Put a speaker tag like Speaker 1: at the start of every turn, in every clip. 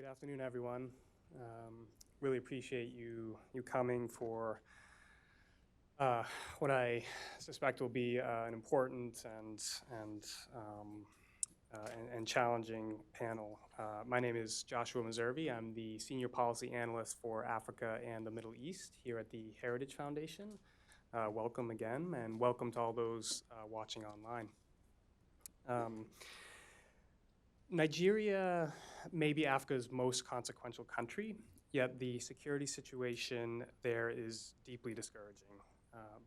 Speaker 1: Good afternoon, everyone. Really appreciate you coming for what I suspect will be an important and challenging panel. My name is Joshua Meservey. I'm the Senior Policy Analyst for Africa and the Middle East here at the Heritage Foundation. Welcome again, and welcome to all those watching online. Nigeria may be Africa's most consequential country, yet the security situation there is deeply discouraging.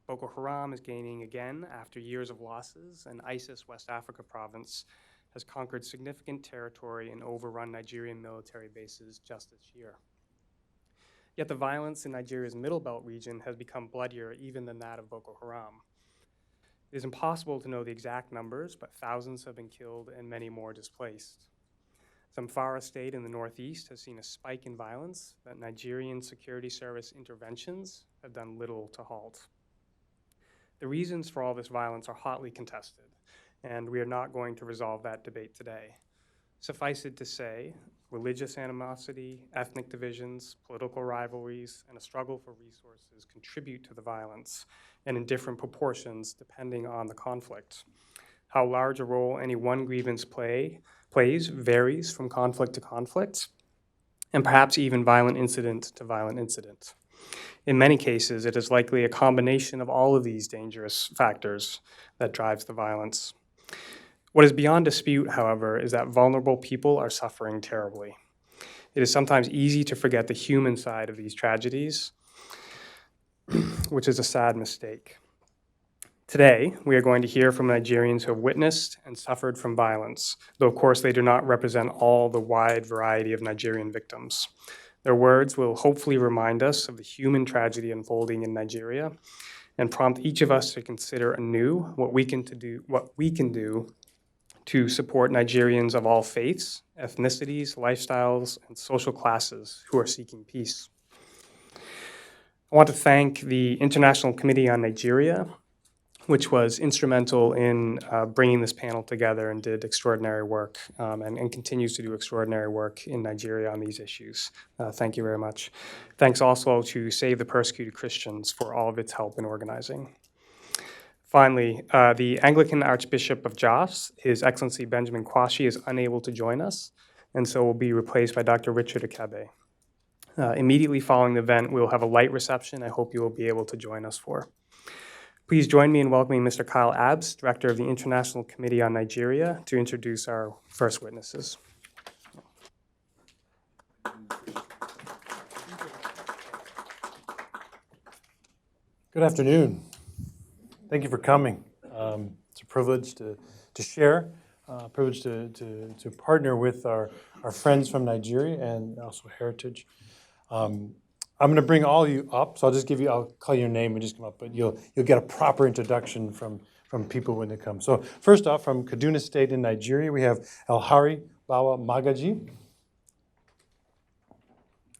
Speaker 1: Boko Haram is gaining again after years of losses, and ISIS West Africa province has conquered significant territory and overrun Nigerian military bases just this year. Yet the violence in Nigeria's Middle Belt region has become bloodier even than that of Boko Haram. It is impossible to know the exact numbers, but thousands have been killed and many more displaced. Zamfara State in the northeast has seen a spike in violence that Nigerian security service interventions have done little to halt. The reasons for all this violence are hotly contested, and we are not going to resolve that debate today. Suffice it to say, religious animosity, ethnic divisions, political rivalries, and a struggle for resources contribute to the violence, and in different proportions depending on the conflict. How large a role any one grievance plays varies from conflict to conflict, and perhaps even violent incident to violent incident. In many cases, it is likely a combination of all of these dangerous factors that drives the violence. What is beyond dispute, however, is that vulnerable people are suffering terribly. It is sometimes easy to forget the human side of these tragedies, which is a sad mistake. Today, we are going to hear from Nigerians who have witnessed and suffered from violence, though of course they do not represent all the wide variety of Nigerian victims. Their words will hopefully remind us of the human tragedy unfolding in Nigeria and prompt each of us to consider anew what we can do to support Nigerians of all faiths, ethnicities, lifestyles, and social classes who are seeking peace. I want to thank the International Committee on Nigeria, which was instrumental in bringing this panel together and did extraordinary work and continues to do extraordinary work in Nigeria on these issues. Thank you very much. Thanks also to Save the Persecuted Christians for all of its help in organizing. Finally, the Anglican Archbishop of Jos, His Excellency Benjamin Kwashi, is unable to join us, and so will be replaced by Dr. Richard Akebe. Immediately following the event, we'll have a light reception I hope you will be able to join us for. Please join me in welcoming Mr. Kyle Abbs, Director of the International Committee on Nigeria, to introduce our first witnesses.
Speaker 2: Good afternoon. Thank you for coming. It's a privilege to share, a privilege to partner with our friends from Nigeria and also Heritage. I'm going to bring all of you up, so I'll call your name and just come up, but you'll get a proper introduction from people when they come. So first off, from Kaduna State in Nigeria, we have Elhari Bawa Magaji,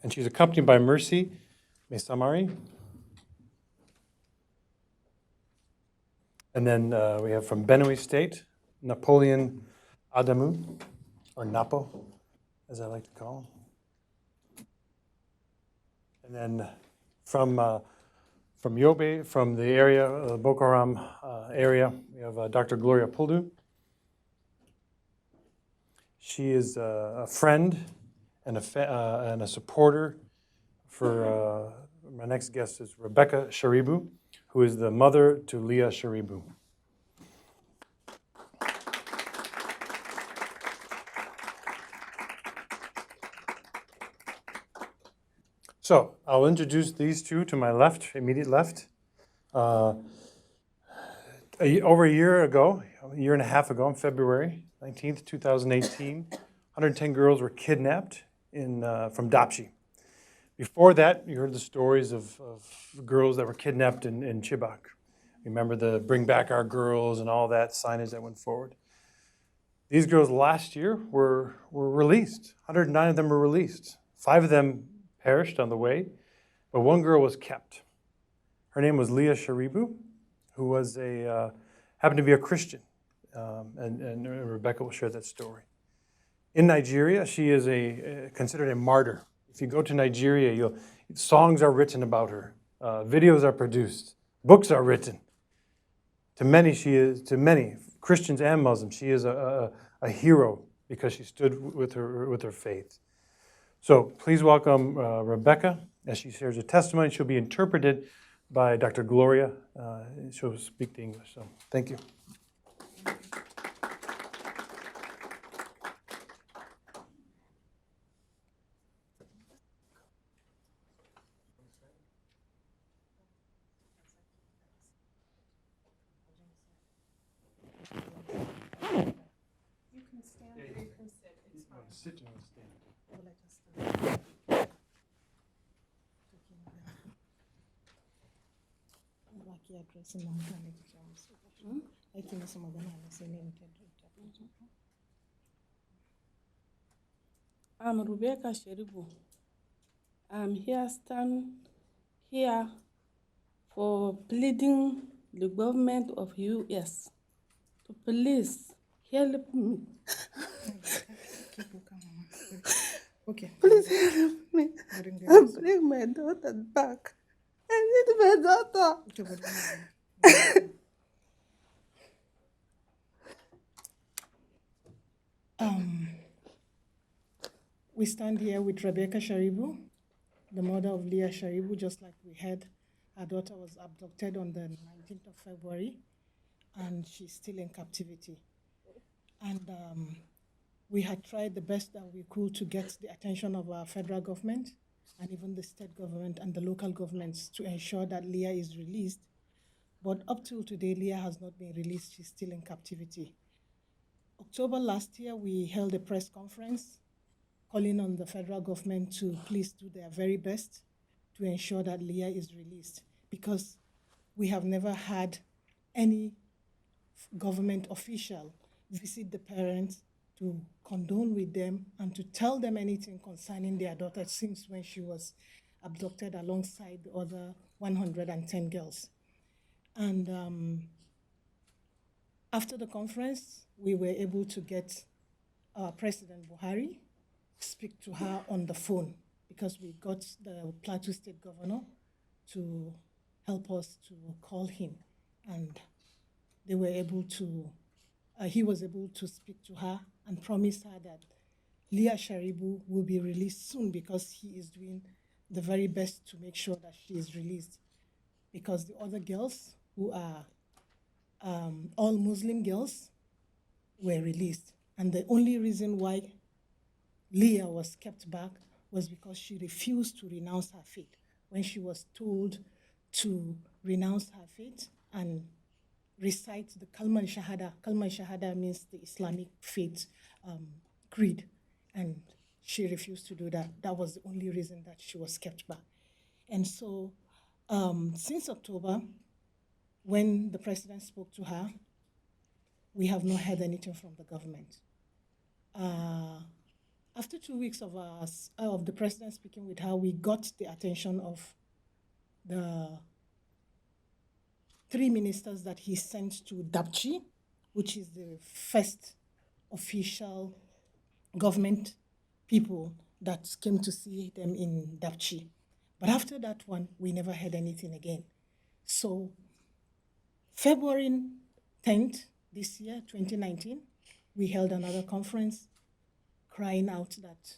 Speaker 2: and she's accompanied by Mercy Mesamari. And then we have from Benue State, Napoleon Adamu, or Napo, as I like to call him. And then from Yobe, from the area, Boko Haram area, we have Dr. Gloria Puldu. She is a friend and a supporter for, my next guest is Rebecca Sharibu, who is the mother to Leah Sharibu. So I'll introduce these two to my left, immediate left. Over a year and a half ago, on February 19th, 2018, 110 girls were kidnapped from Dapchi. Before that, you heard the stories of girls that were kidnapped in Chibok. Remember the Bring Back Our Girls and all that signage that went forward. These girls last year were released. 109 of them were released. 5 of them perished on the way, but 1 girl was kept. Her name was Leah Sharibu, who was happened to be a Christian, and Rebecca will share that story. In Nigeria, she is considered a martyr. If you go to Nigeria, songs are written about her, videos are produced, books are written. To many Christians and Muslims, she is a hero because she stood with her faith. So please welcome Rebecca as she shares her testimony. She'll be interpreted by Dr. Gloria. She'll speak the English. So thank you. Sit and stand.
Speaker 3: I'm Rebecca Sheribu. I'm stand here for pleading the government of US to please help me.
Speaker 4: Okay.
Speaker 3: Please help me and bring my daughter back. I need my daughter.
Speaker 4: Okay, but we stand here with Rebecca Sharibu, the mother of Leah Sharibu, just like we heard. Her daughter was abducted on the 19th of February, and she's still in captivity. And we had tried the best that we could to get the attention of our federal government and even the state government and the local governments to ensure that Leah is released. But up till today, Leah has not been released. She's still in captivity. October last year, we held a press conference calling on the federal government to please do their very best to ensure that Leah is released, because we have never had any government official visit the parents to condone with them and to tell them anything concerning their daughter since when she was abducted alongside the other 110 girls. And after the conference, we were able to get our President Buhari speak to her on the phone, because we got the Plateau State Governor to help us to call him, and they were able to, he was able to speak to her and promise her that Leah Sharibu will be released soon, because he is doing the very best to make sure that she is released. Because the other girls, who are all Muslim girls, were released. And the only reason why Leah was kept back was because she refused to renounce her faith. When she was told to renounce her faith and recite the Kalman Shahada means the Islamic faith creed, and she refused to do that. That was the only reason that she was kept back. And so since October, when the president spoke to her, we have not heard anything from the government. After 2 weeks of the president speaking with her, we got the attention of the 3 ministers that he sent to Dapchi, which is the first official government people that came to see them in Dapchi. But after that one, we never heard anything again. So February 10th this year, 2019, we held another conference crying out that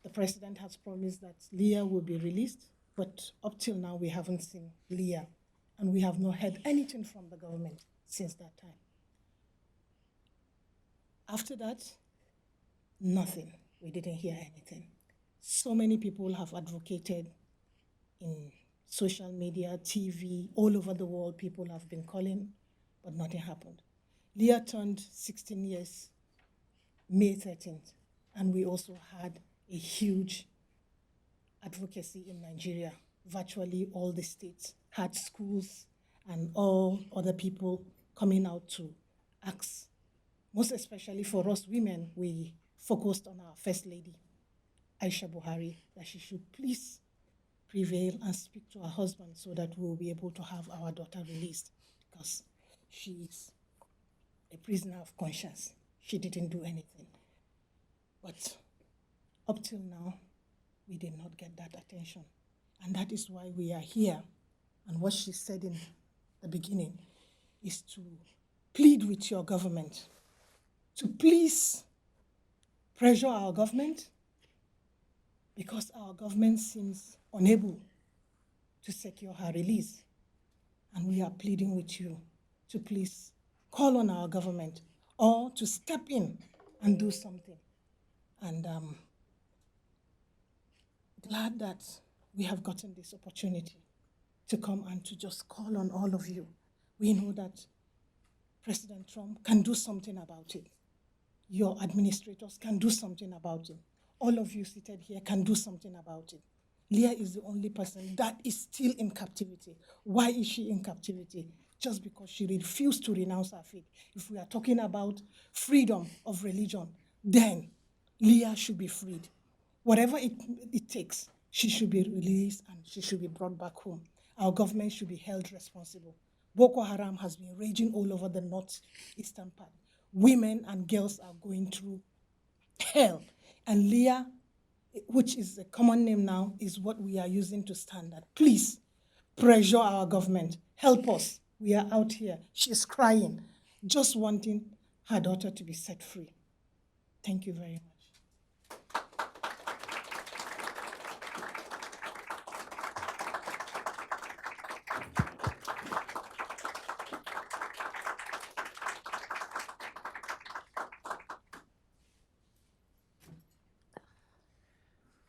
Speaker 4: the president has promised that Leah will be released, but up till now we haven't seen Leah, and we have not heard anything from the government since that time. After that, nothing. We didn't hear anything. So many people have advocated in social media, TV, all over the world. People have been calling, but nothing happened. Leah turned 16 years May 13th, and we also had a huge advocacy in Nigeria. Virtually all the states had schools and all other people coming out to ask. Most especially for us women, we focused on our First Lady, Aisha Buhari, that she should please prevail and speak to her husband so that we'll be able to have our daughter released, because she is a prisoner of conscience. She didn't do anything. But up till now, we did not get that attention. And that is why we are here. And what she said in the beginning is to plead with your government to please pressure our government, because our government seems unable to secure her release. And we are pleading with you to please call on our government or to step in and do something. And I'm glad that we have gotten this opportunity to come and to just call on all of you. We know that President Trump can do something about it. Your administrators can do something about it. All of you seated here can do something about it. Leah is the only person that is still in captivity. Why is she in captivity? Just because she refused to renounce her faith. If we are talking about freedom of religion, then Leah should be freed. Whatever it takes, she should be released and she should be brought back home. Our government should be held responsible. Boko Haram has been raging all over the northeastern part. Women and girls are going through hell. And Leah, which is a common name now, is what we are using to stand at. Please, pressure our government. Help us. We are out here. She's crying, just wanting her daughter to be set free. Thank you very much.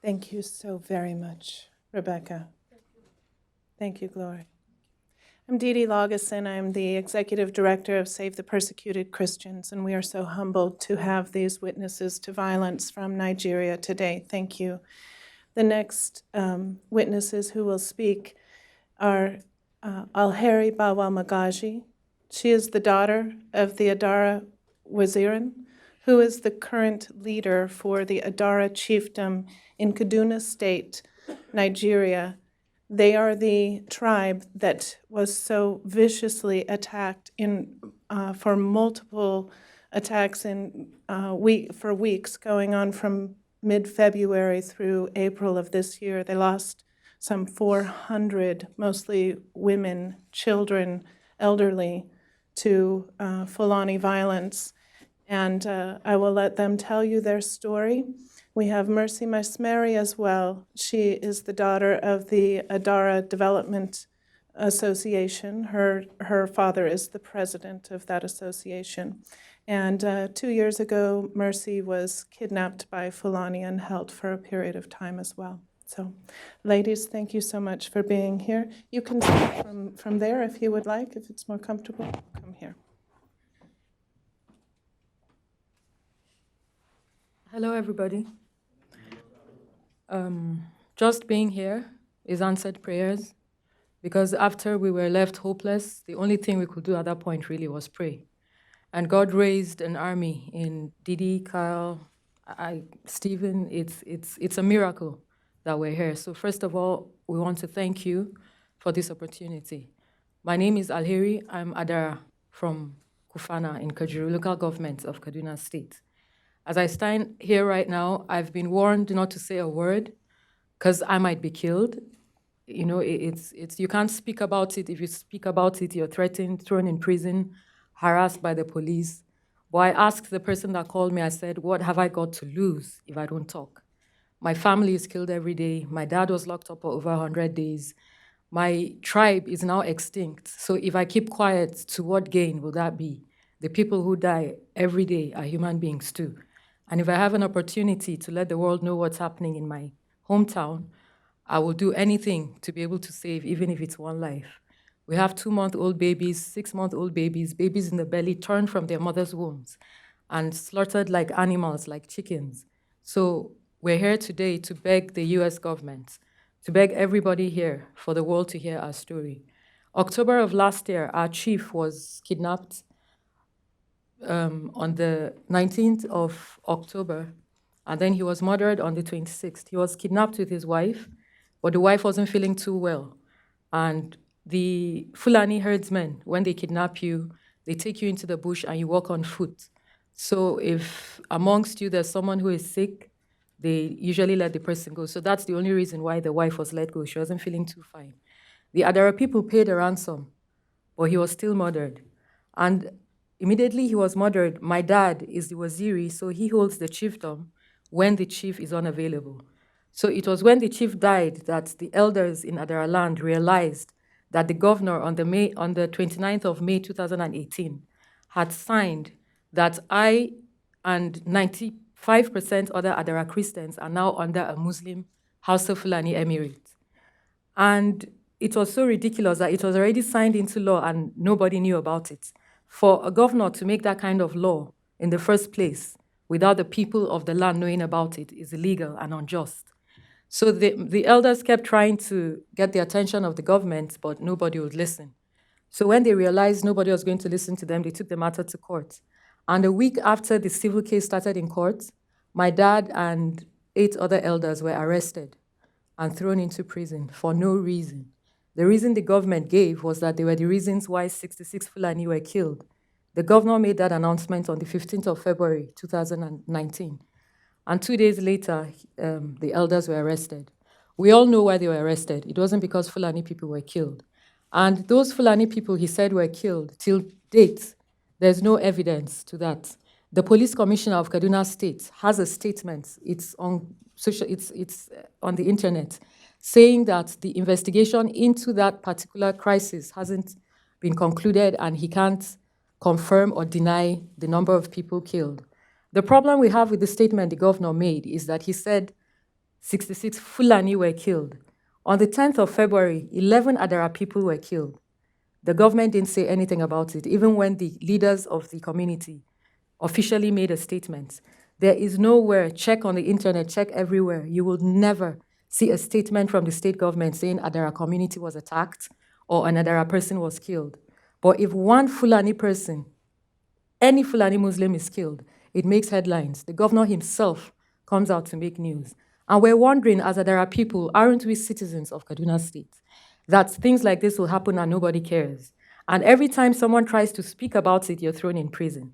Speaker 5: Thank you so very much, Rebecca. Thank you, Glory. I'm Dee Dee Lageson. I'm the Executive Director of Save the Persecuted Christians, and we are so humbled to have these witnesses to violence from Nigeria today. Thank you. The next witnesses who will speak are Alheri Bawa Magaji. She is the daughter of the Adara Wazirin, who is the current leader for the Adara chiefdom in Kaduna State, Nigeria. They are the tribe that was so viciously attacked for multiple attacks for weeks, going on from mid-February through April of this year. They lost some 400, mostly women, children, elderly, to Fulani violence. And I will let them tell you their story. We have Mercy Masmeri as well. She is the daughter of the Adara Development Association. Her father is the president of that association. And 2 years ago, Mercy was kidnapped by Fulani and held for a period of time as well. So, ladies, thank you so much for being here. You can start from there if you would like, if it's more comfortable. Come here.
Speaker 6: Hello, everybody. Just being here is answered prayers, because after we were left hopeless, the only thing we could do at that point really was pray. And God raised an army in Didi, Kyle, Stephen. It's a miracle that we're here. So first of all, we want to thank you for this opportunity. My name is Alheri. I'm Adara from Kufana in Kajuru, local government of Kaduna State. As I stand here right now, I've been warned not to say a word because I might be killed. You know, you can't speak about it. If you speak about it, you're threatened, thrown in prison, harassed by the police. But I asked the person that called me, I said, what have I got to lose if I don't talk? My family is killed every day. My dad was locked up for over 100 days. My tribe is now extinct. So if I keep quiet, to what gain will that be? The people who die every day are human beings too. And if I have an opportunity to let the world know what's happening in my hometown, I will do anything to be able to save, even if it's one life. We have 2-month-old babies, 6-month-old babies, babies in the belly torn from their mother's wombs and slaughtered like animals, like chickens. So we're here today to beg the US government, to beg everybody here for the world to hear our story. October of last year, our chief was kidnapped on the 19th of October, and then he was murdered on the 26th. He was kidnapped with his wife, but the wife wasn't feeling too well. And the Fulani herdsmen, when they kidnap you, they take you into the bush and you walk on foot. So if amongst you there's someone who is sick, they usually let the person go. So that's the only reason why the wife was let go. She wasn't feeling too fine. The Adara people paid a ransom, but he was still murdered. And immediately he was murdered, my dad is the waziri, so he holds the chiefdom when the chief is unavailable. So it was when the chief died that the elders in Adara land realized that the governor on the 29th of May 2018 had signed that I and 95% other Adara Christians are now under a Muslim House of Fulani Emirate. And it was so ridiculous that it was already signed into law and nobody knew about it. For a governor to make that kind of law in the first place without the people of the land knowing about it is illegal and unjust. So the elders kept trying to get the attention of the government, but nobody would listen. So when they realized nobody was going to listen to them, they took the matter to court. And a week after the civil case started in court, my dad and 8 other elders were arrested and thrown into prison for no reason. The reason the government gave was that they were the reasons why 66 Fulani were killed. The governor made that announcement on the 15th of February, 2019. And 2 days later, the elders were arrested. We all know why they were arrested. It wasn't because Fulani people were killed. And those Fulani people he said were killed, till date, there's no evidence to that. The police commissioner of Kaduna State has a statement, it's on the internet, saying that the investigation into that particular crisis hasn't been concluded and he can't confirm or deny the number of people killed. The problem we have with the statement the governor made is that he said 66 Fulani were killed. On the 10th of February, 11 Adara people were killed. The government didn't say anything about it, even when the leaders of the community officially made a statement. There is nowhere, check on the internet, check everywhere, you will never see a statement from the state government saying Adara community was attacked or an Adara person was killed. But if one Fulani person, any Fulani Muslim is killed, it makes headlines. The governor himself comes out to make news. And we're wondering, as Adara people, aren't we citizens of Kaduna State? That things like this will happen and nobody cares. And every time someone tries to speak about it, you're thrown in prison.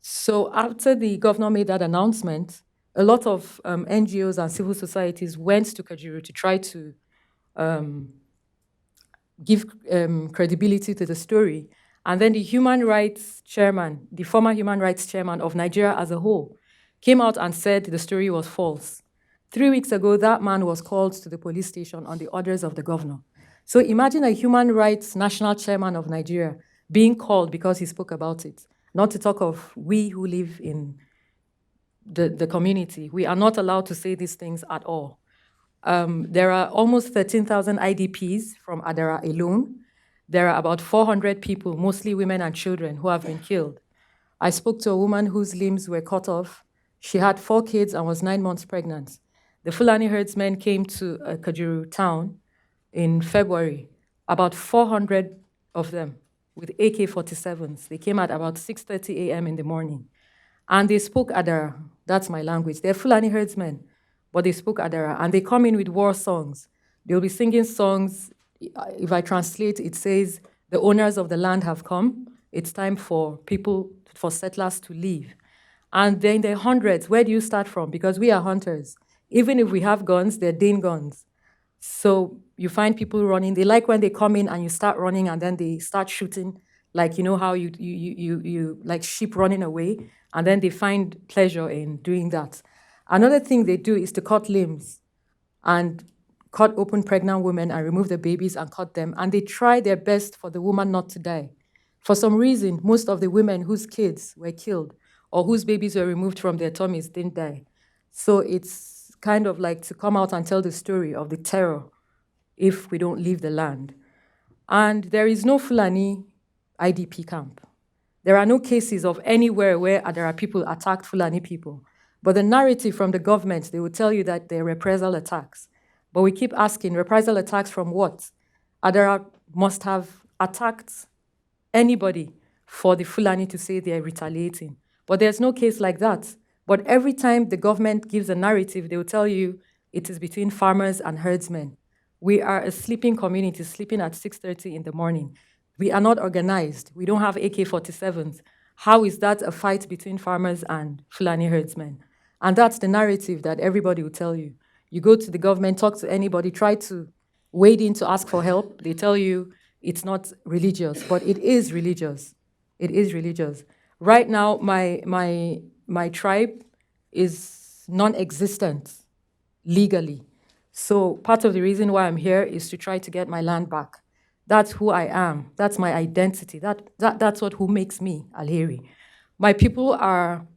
Speaker 6: So after the governor made that announcement, a lot of NGOs and civil societies went to Kajuru to try to give credibility to the story. And then the human rights chairman, the former human rights chairman of Nigeria as a whole, came out and said the story was false. 3 weeks ago, that man was called to the police station on the orders of the governor. So imagine a human rights national chairman of Nigeria being called because he spoke about it. Not to talk of we who live in the community. We are not allowed to say these things at all. There are almost 13,000 IDPs from Adara alone. There are about 400 people, mostly women and children, who have been killed. I spoke to a woman whose limbs were cut off. She had 4 kids and was 9 months pregnant. The Fulani herdsmen came to Kajuru town in February, about 400 of them with AK-47s. They came at about 6:30 a.m. in the morning. And they spoke Adara. That's my language. They're Fulani herdsmen, but they spoke Adara. And they come in with war songs. They'll be singing songs. If I translate, it says, the owners of the land have come. It's time for settlers to leave. And they're in their hundreds. Where do you start from? Because we are hunters. Even if we have guns, they're Dane guns. So you find people running. They like when they come in and you start running and then they start shooting, like you know how you like sheep running away, and then they find pleasure in doing that. Another thing they do is to cut limbs and cut open pregnant women and remove the babies and cut them, and they try their best for the woman not to die. For some reason, most of the women whose kids were killed or whose babies were removed from their tummies didn't die. So it's kind of like to come out and tell the story of the terror if we don't leave the land. And there is no Fulani IDP camp. There are no cases of anywhere where Adara people attacked Fulani people. But the narrative from the government, they will tell you that they're reprisal attacks. But we keep asking, reprisal attacks from what? Adara must have attacked anybody for the Fulani to say they're retaliating. But there's no case like that. But every time the government gives a narrative, they will tell you it is between farmers and herdsmen. We are a sleeping community, sleeping at 6:30 in the morning. We are not organized. We don't have AK-47s. How is that a fight between farmers and Fulani herdsmen? And that's the narrative that everybody will tell you. You go to the government, talk to anybody, try to wade in to ask for help. They tell you it's not religious, but it is religious. It is religious. Right now, my tribe is non-existent legally. So part of the reason why I'm here is to try to get my land back. That's who I am. That's my identity. That's who makes me Alheri. My people are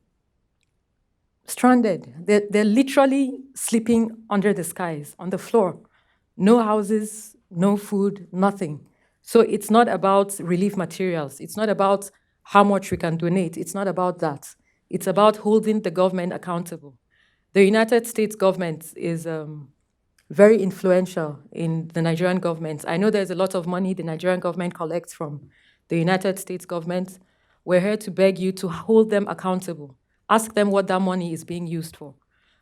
Speaker 6: stranded. They're literally sleeping under the skies, on the floor. No houses, no food, nothing. So it's not about relief materials. It's not about how much we can donate. It's not about that. It's about holding the government accountable. The United States government is very influential in the Nigerian government. I know there's a lot of money the Nigerian government collects from the United States government. We're here to beg you to hold them accountable. Ask them what that money is being used for.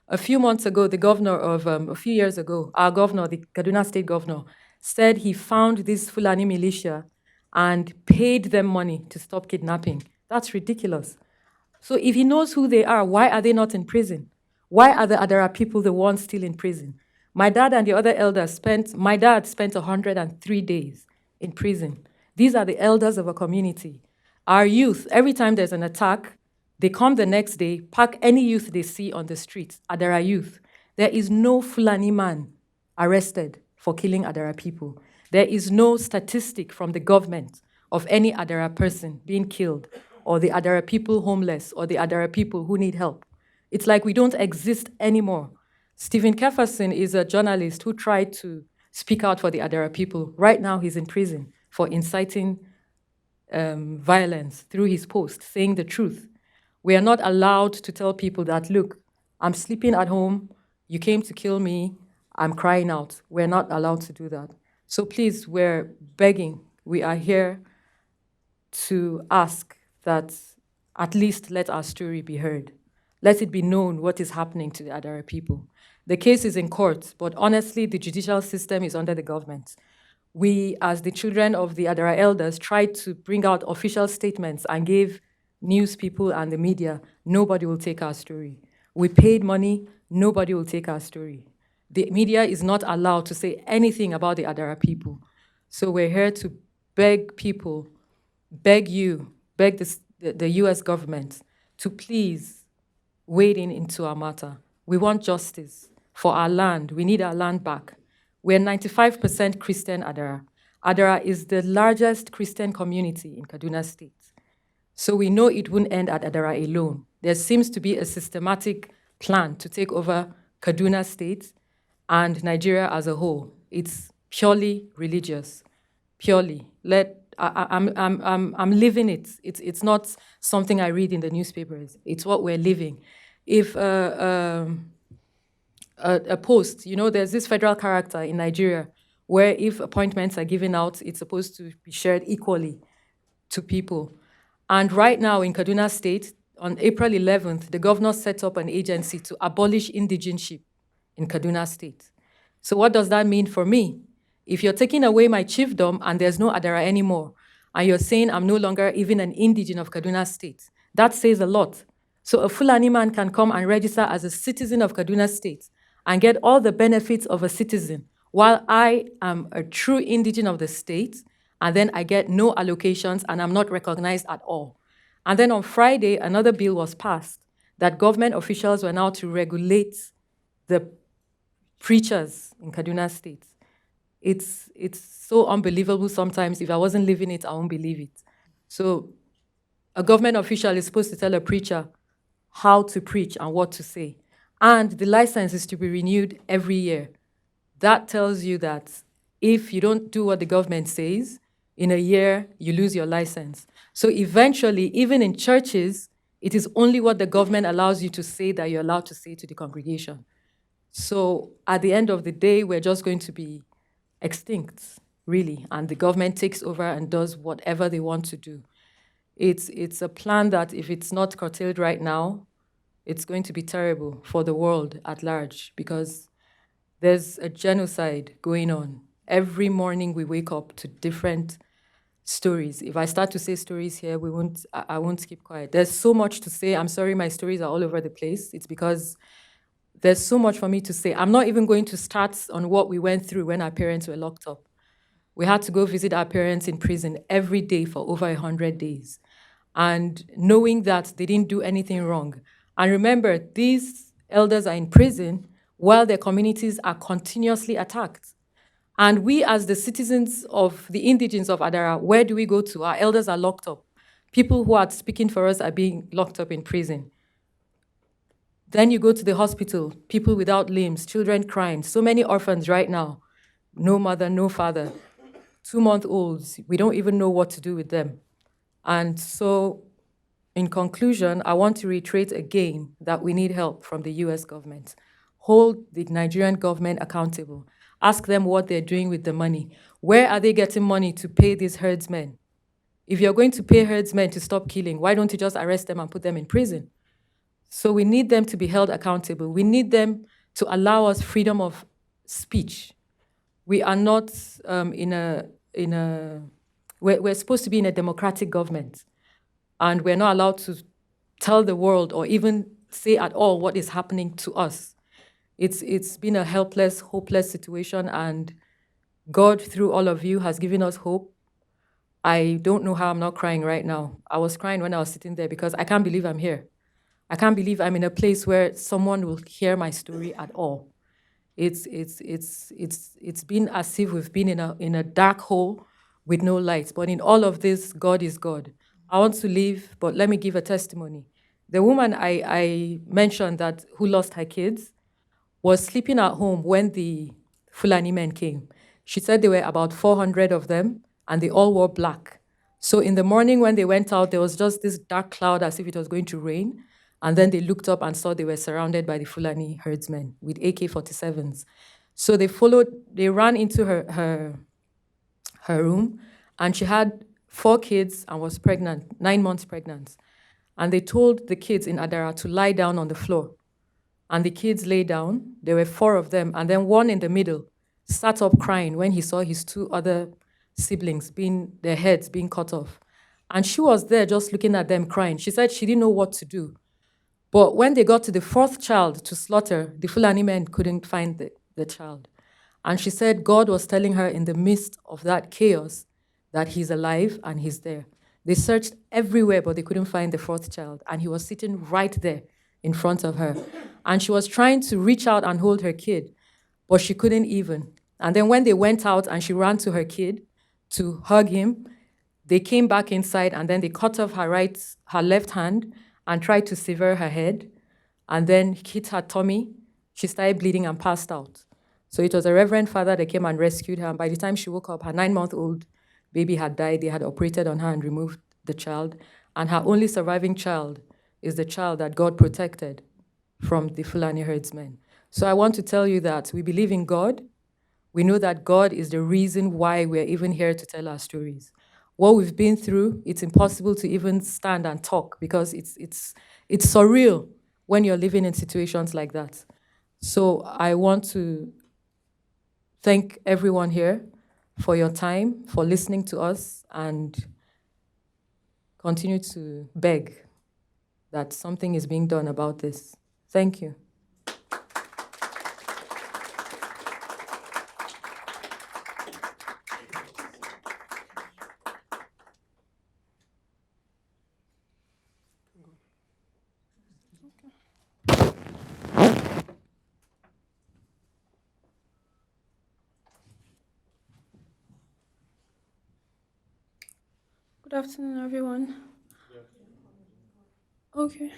Speaker 6: A few months ago, a few years ago, our governor, the Kaduna State governor, said he found this Fulani militia and paid them money to stop kidnapping. That's ridiculous. So if he knows who they are, why are they not in prison? Why are the Adara people the ones still in prison? My dad and the other elders my dad spent 103 days in prison. These are the elders of a community. Our youth, every time there's an attack, they come the next day, pack any youth they see on the streets, Adara youth. There is no Fulani man arrested for killing Adara people. There is no statistic from the government of any Adara person being killed, or the Adara people homeless, or the Adara people who need help. It's like we don't exist anymore. Stephen Jefferson is a journalist who tried to speak out for the Adara people. Right now, he's in prison for inciting violence through his post, saying the truth. We are not allowed to tell people that, look, I'm sleeping at home, you came to kill me, I'm crying out. We're not allowed to do that. So please, we're begging, we are here to ask that at least let our story be heard. Let it be known what is happening to the Adara people. The case is in court, but honestly, the judicial system is under the government. We, as the children of the Adara elders, tried to bring out official statements and gave news people and the media, nobody will take our story. We paid money, nobody will take our story. The media is not allowed to say anything about the Adara people. So we're here to beg people, beg you, beg the US government to please wade into our matter. We want justice for our land. We need our land back. We're 95% Christian Adara. Adara is the largest Christian community in Kaduna State. So we know it won't end at Adara alone. There seems to be a systematic plan to take over Kaduna State and Nigeria as a whole. It's purely religious, purely. I'm living it. It's not something I read in the newspapers. It's what we're living. If a post, there's this federal character in Nigeria where if appointments are given out, it's supposed to be shared equally to people. And right now in Kaduna State, on April 11th, the governor set up an agency to abolish indigenship in Kaduna State. So what does that mean for me? If you're taking away my chiefdom and there's no Adara anymore, and you're saying I'm no longer even an indigene of Kaduna State, that says a lot. So a Fulani man can come and register as a citizen of Kaduna State and get all the benefits of a citizen, while I am a true indigene of the state, and then I get no allocations and I'm not recognized at all. And then on Friday, another bill was passed that government officials were now to regulate the preachers in Kaduna State. It's so unbelievable sometimes. If I wasn't living it, I won't believe it. So a government official is supposed to tell a preacher how to preach and what to say. And the license is to be renewed every year. That tells you that if you don't do what the government says, in a year, you lose your license. So eventually, even in churches, it is only what the government allows you to say that you're allowed to say to the congregation. So at the end of the day, we're just going to be extinct, really, and the government takes over and does whatever they want to do. It's a plan that if it's not curtailed right now, it's going to be terrible for the world at large, because there's a genocide going on. Every morning we wake up to different stories. If I start to say stories here, I won't keep quiet. There's so much to say. I'm sorry my stories are all over the place. It's because there's so much for me to say. I'm not even going to start on what we went through when our parents were locked up. We had to go visit our parents in prison every day for over 100 days. And knowing that they didn't do anything wrong. And remember, these elders are in prison while their communities are continuously attacked. And we, as the citizens of the indigents of Adara, where do we go to? Our elders are locked up. People who are speaking for us are being locked up in prison. Then you go to the hospital, people without limbs, children crying, so many orphans right now, no mother, no father, 2-month-olds, we don't even know what to do with them. And so, in conclusion, I want to reiterate again that we need help from the US government. Hold the Nigerian government accountable. Ask them what they're doing with the money. Where are they getting money to pay these herdsmen? If you're going to pay herdsmen to stop killing, why don't you just arrest them and put them in prison? So we need them to be held accountable. We need them to allow us freedom of speech. We are not we're supposed to be in a democratic government, and we're not allowed to tell the world or even say at all what is happening to us. It's been a helpless, hopeless situation, and God, through all of you, has given us hope. I don't know how I'm not crying right now. I was crying when I was sitting there because I can't believe I'm here. I can't believe I'm in a place where someone will hear my story at all. It's been as if we've been in a dark hole with no light. But in all of this, God is God. I want to leave, but let me give a testimony. The woman I mentioned that who lost her kids was sleeping at home when the Fulani men came. She said there were about 400 of them, and they all wore black. So in the morning when they went out, there was just this dark cloud as if it was going to rain. And then they looked up and saw they were surrounded by the Fulani herdsmen with AK-47s. So they ran into her room, and she had 4 kids and was pregnant, 9 months pregnant. And they told the kids in Adara to lie down on the floor. And the kids lay down. There were 4 of them. And then one in the middle sat up crying when he saw his 2 other siblings, their heads being cut off. And she was there just looking at them crying. She said she didn't know what to do. But when they got to the 4th child to slaughter, the Fulani men couldn't find the child. And she said God was telling her in the midst of that chaos that he's alive and he's there. They searched everywhere, but they couldn't find the 4th child. And he was sitting right there in front of her. And she was trying to reach out and hold her kid, but she couldn't even. And then when they went out and she ran to her kid to hug him, they came back inside, and then they cut off her left hand and tried to sever her head, and then hit her tummy. She started bleeding and passed out. So it was a reverend father that came and rescued her, and by the time she woke up, her 9-month-old baby had died. They had operated on her and removed the child, and her only surviving child is the child that God protected from the Fulani herdsmen. So I want to tell you that we believe in God. We know that God is the reason why we're even here to tell our stories. What we've been through, it's impossible to even stand and talk because it's surreal when you're living in situations like that. So I want to thank everyone here for your time, for listening to us, and continue to beg that something is being done about this. Thank you.
Speaker 7: Good afternoon, everyone. Okay.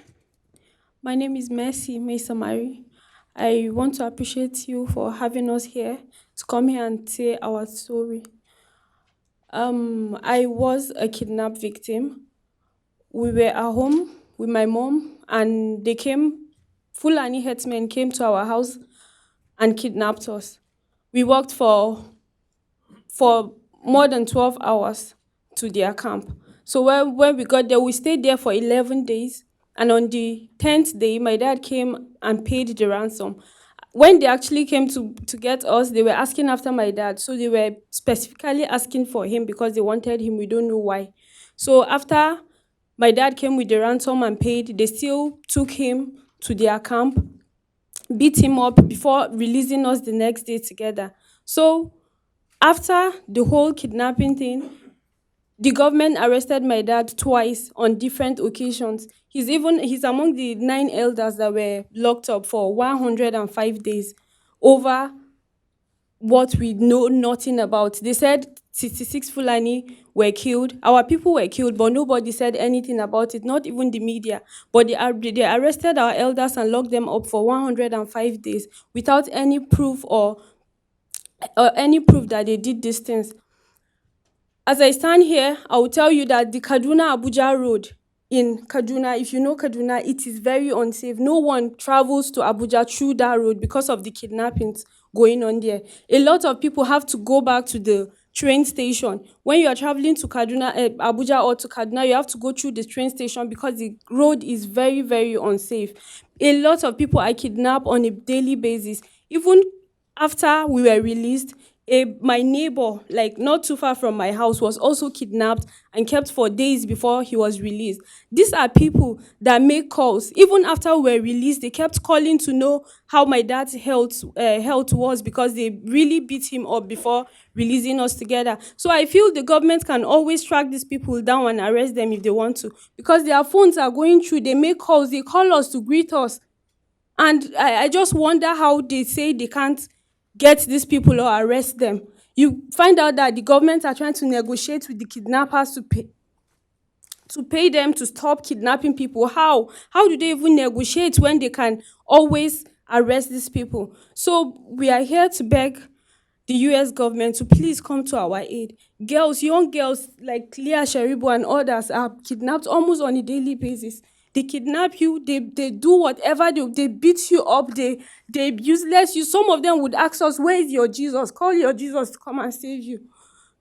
Speaker 7: My name is Mercy Maisamari. I want to appreciate you for having us here to come here and say our story. I was a kidnap victim. We were at home with my mom, and Fulani herdsmen came to our house and kidnapped us. We worked for more than 12 hours to their camp. So when we got there, we stayed there for 11 days. And on the 10th day, my dad came and paid the ransom. when they actually came to get us, they were asking after my dad. So they were specifically asking for him because they wanted him. We don't know why. So after my dad came with the ransom and paid, they still took him to their camp, beat him up before releasing us the next day together. So after the whole kidnapping thing, the government arrested my dad twice on different occasions. He's among the 9 elders that were locked up for 105 days over what we know nothing about. They said 66 Fulani were killed. Our people were killed, but nobody said anything about it, not even the media. But they arrested our elders and locked them up for 105 days without any proof or any proof that they did these things. As I stand here, I will tell you that the Kaduna-Abuja road in Kaduna, if you know Kaduna, it is very unsafe. No one travels to Abuja through that road because of the kidnappings going on there. A lot of people have to go back to the train station. When you are traveling to Abuja or to Kaduna, you have to go through the train station because the road is very, very unsafe. A lot of people are kidnapped on a daily basis. Even after we were released, my neighbor, like not too far from my house, was also kidnapped and kept for days before he was released. These are people that make calls. Even after we were released, they kept calling to know how my dad's health was because they really beat him up before releasing us together. So I feel the government can always track these people down and arrest them if they want to, because their phones are going through, they make calls, they call us to greet us. And I just wonder how they say they can't get these people or arrest them. You find out that the government are trying to negotiate with the kidnappers to pay them to stop kidnapping people. How? How do they even negotiate when they can always arrest these people? So we are here to beg the US government to please come to our aid. Girls, young girls like Leah Sharibu and others are kidnapped almost on a daily basis. They kidnap you, they do whatever, they beat you up, they useless you. Some of them would ask us, where is your Jesus? Call your Jesus to come and save you.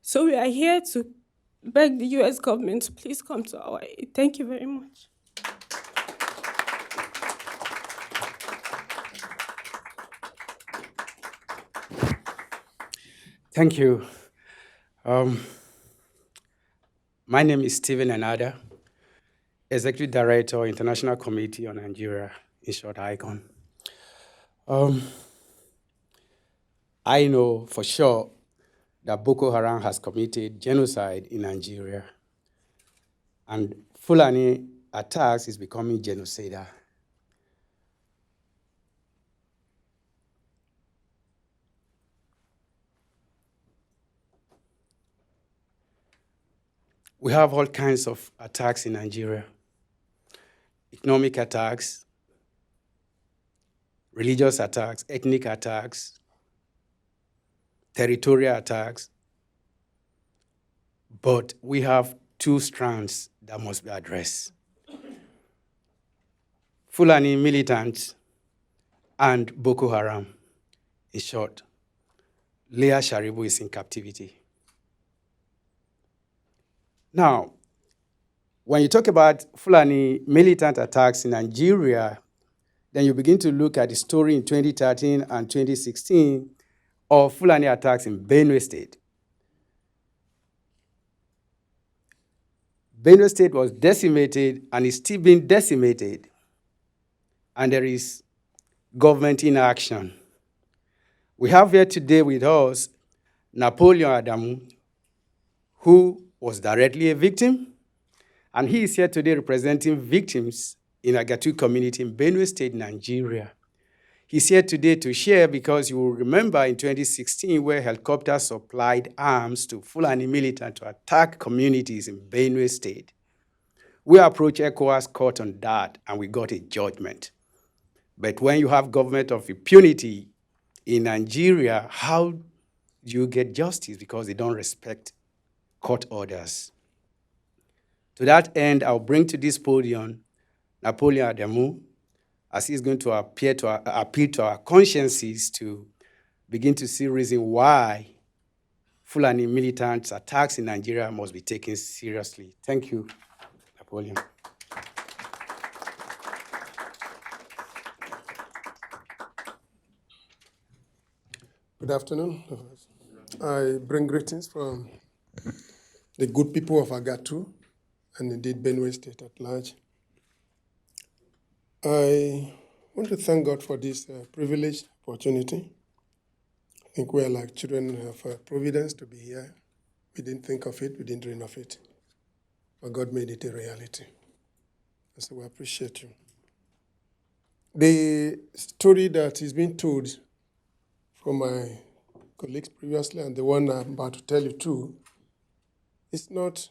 Speaker 7: So we are here to beg the US government to please come to our aid. Thank you very much.
Speaker 8: Thank you. My name is Stephen Anada, Executive Director, International Committee on Nigeria, in short, ICON. I know for sure that Boko Haram has committed genocide in Nigeria, and Fulani attacks is becoming genocidal. We have all kinds of attacks in Nigeria. Economic attacks, religious attacks, ethnic attacks, territorial attacks. But we have two strands that must be addressed. Fulani militants and Boko Haram. In short, Leah Sharibu is in captivity. Now, when you talk about Fulani militant attacks in Nigeria, then you begin to look at the story in 2013 and 2016 of Fulani attacks in Benue State. Benue State was decimated and is still being decimated, and there is government inaction. We have here today with us Napoleon Adamu, who was directly a victim, and he is here today representing victims in Agatu community in Benue State, Nigeria. He's here today to share because you will remember in 2016 where helicopters supplied arms to Fulani militants to attack communities in Benue State. We approached ECOWAS court on that and we got a judgment. But when you have government of impunity in Nigeria, how do you get justice? Because they don't respect court orders. To that end, I'll bring to this podium Napoleon Adamu, as he's going to appeal to our consciences to begin to see reason why Fulani militants' attacks in Nigeria must be taken seriously. Thank you, Napoleon.
Speaker 9: Good afternoon. I bring greetings from the good people of Agatu and indeed Benue State at large. I want to thank God for this privileged opportunity. I think we are like children of providence to be here. We didn't think of it, we didn't dream of it, but God made it a reality. So we appreciate you. The story that is being told from my colleagues previously and the one I'm about to tell you too, it's not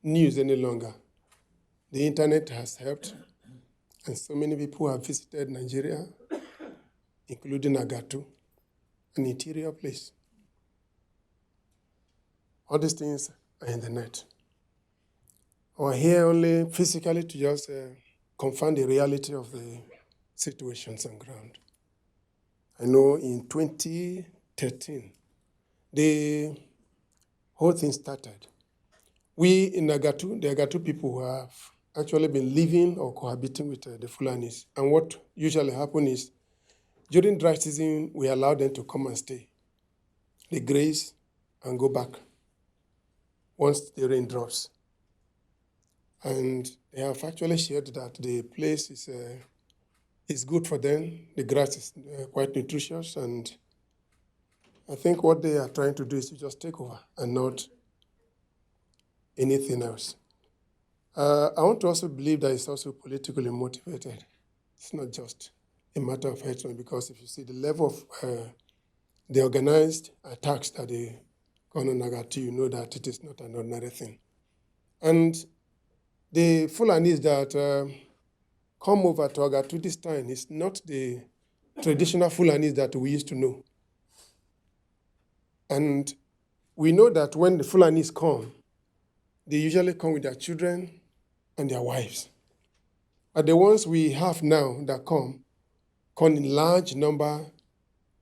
Speaker 9: news any longer. The internet has helped, and so many people have visited Nigeria, including Agatu, an interior place. All these things are in the net. We're here only physically to just confirm the reality of the situations on ground. I know in 2013, the whole thing started. We in Agatu, the Agatu people have actually been living or cohabiting with the Fulanis. And what usually happens is, during dry season, we allow them to come and stay. They graze and go back once the rain drops. And they have actually shared that the place is good for them. The grass is quite nutritious, and I think what they are trying to do is to just take over and not anything else. I want to also believe that it's also politically motivated. It's not just a matter of hatred, because if you see the level of the organized attacks that they go on Agatu, you know that it is not an ordinary thing. And the Fulanis that come over to Agatu this time is not the traditional Fulanis that we used to know. And we know that when the Fulanis come, they usually come with their children and their wives. But the ones we have now that come in large number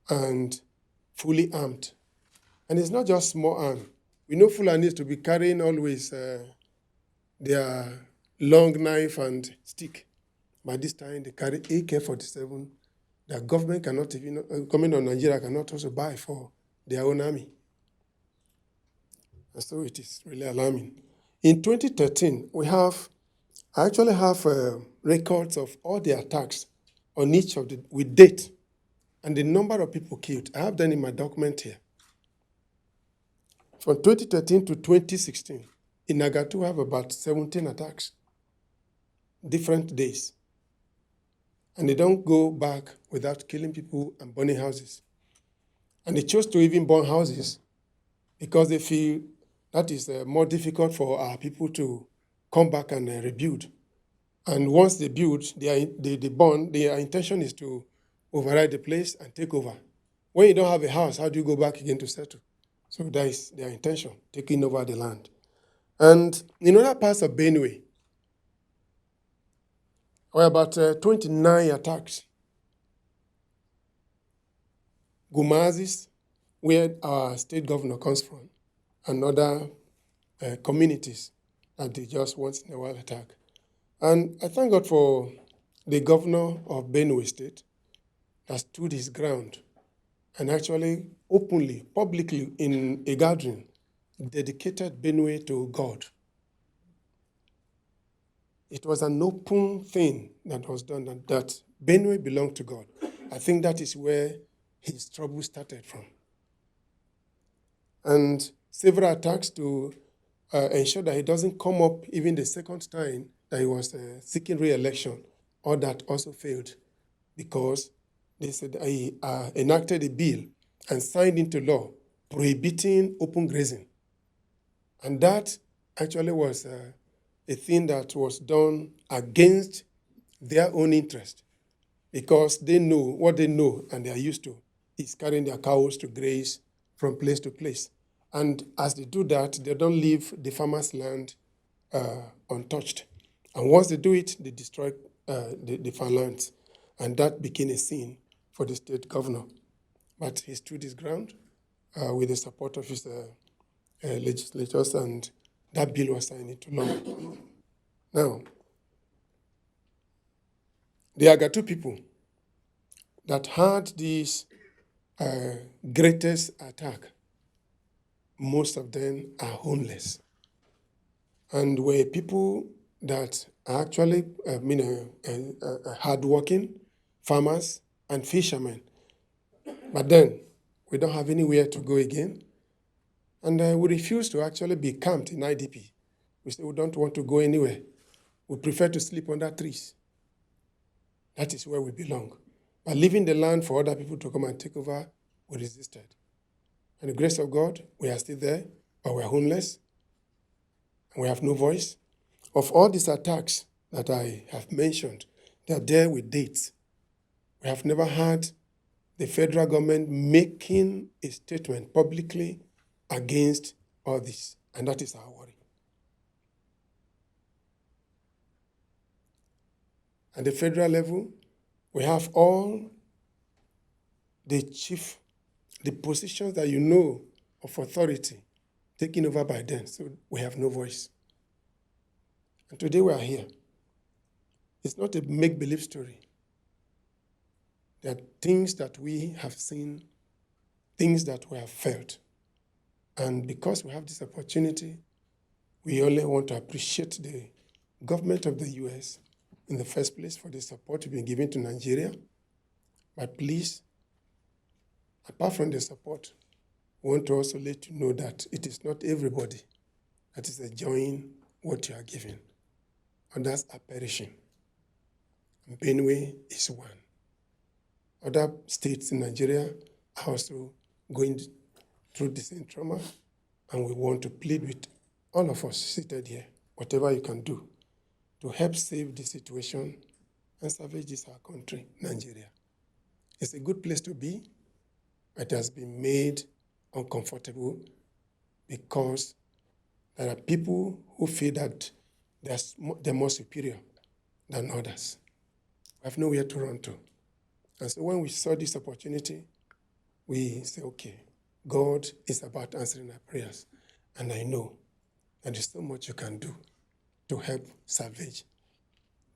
Speaker 9: and fully armed. And it's not just small arm. We know Fulanis to be carrying always their long knife and stick. By this time, they carry AK-47. The government cannot even, government of Nigeria cannot also buy for their own army. And so it is really alarming. In 2013, I actually have records of all the attacks on each of with date and the number of people killed. I have them in my document here. From 2013 to 2016, in Agatu, we have about 17 attacks, different days. And they don't go back without killing people and burning houses. And they chose to even burn houses because they feel that is more difficult for our people to come back and rebuild. And once they build, they burn, their intention is to override the place and take over. When you don't have a house, how do you go back again to settle? So that is their intention, taking over the land. And in other parts of Benue, there were about 29 attacks. Gumazis, where our state governor comes from, and other communities that they just once in a while attack. And I thank God for the governor of Benue State that stood his ground and actually openly, publicly in a gathering, dedicated Benue to God. It was an open thing that was done, that Benue belonged to God. I think that is where his trouble started from. And several attacks to ensure that he doesn't come up even the second time that he was seeking re-election, or that also failed because they said he enacted a bill and signed into law prohibiting open grazing. And that actually was a thing that was done against their own interest, because they know what they know and they are used to is carrying their cows to graze from place to place. And as they do that, they don't leave the farmer's land untouched. And once they do it, they destroy the farmlands. And that became a sin for the state governor. But he stood his ground with the support of his legislators, and that bill was signed into law. Now, the Agatu people that had these greatest attack, most of them are homeless. And were people that are actually hardworking farmers and fishermen. But then we don't have anywhere to go again. And we refuse to actually be camped in IDP. We say we don't want to go anywhere. We prefer to sleep under trees. That is where we belong. But leaving the land for other people to come and take over, we resisted. And the grace of God, we are still there, but we are homeless. And we have no voice. Of all these attacks that I have mentioned, they are there with dates. We have never had the federal government making a statement publicly against all this, and that is our worry. At the federal level, we have all the positions that you know of authority taken over by them, so we have no voice. And today we are here. It's not a make-believe story. There are things that we have seen, things that we have felt. And because we have this opportunity, we only want to appreciate the government of the U.S. in the first place for the support we've been giving to Nigeria. But please, apart from the support, we want to also let you know that it is not everybody that is enjoying what you are giving. Others are perishing. And Benue is one. Other states in Nigeria are also going through the same trauma, and we want to plead with all of us seated here, whatever you can do, to help save the situation and salvage this our country, Nigeria. It's a good place to be. It has been made uncomfortable because there are people who feel that they're more superior than others. We have nowhere to run to. And so when we saw this opportunity, we say, okay, God is about answering our prayers. And I know that there's so much you can do to help salvage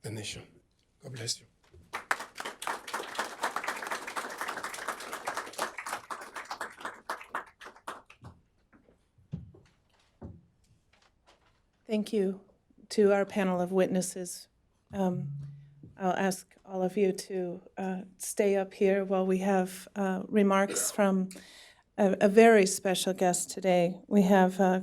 Speaker 9: the nation. God bless you.
Speaker 5: Thank you to our panel of witnesses. I'll ask all of you to stay up here while we have remarks from a very special guest today. We have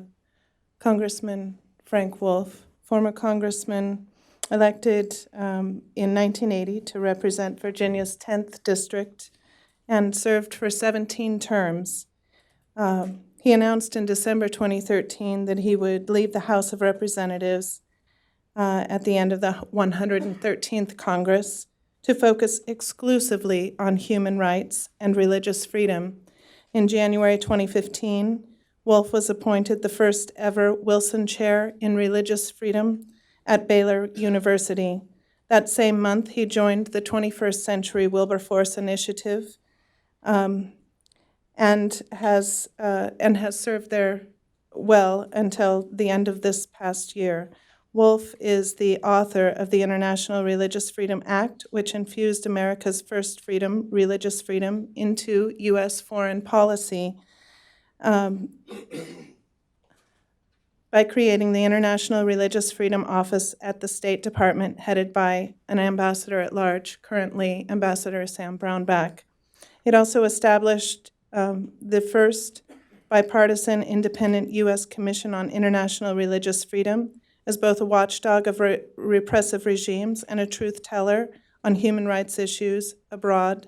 Speaker 5: Congressman Frank Wolf, former congressman elected in 1980 to represent Virginia's 10th district and served for 17 terms. He announced in December 2013 that he would leave the House of Representatives at the end of the 113th Congress to focus exclusively on human rights and religious freedom. In January 2015, Wolf was appointed the first ever Wilson Chair in Religious Freedom at Baylor University. That same month, he joined the 21st Century Wilberforce Initiative and has served there well until the end of this past year. Wolf is the author of the International Religious Freedom Act, which infused America's first freedom, religious freedom, into U.S. foreign policy by creating the International Religious Freedom Office at the State Department, headed by an ambassador at large, currently Ambassador Sam Brownback. It also established the first bipartisan independent U.S. Commission on International Religious Freedom as both a watchdog of repressive regimes and a truth teller on human rights issues abroad.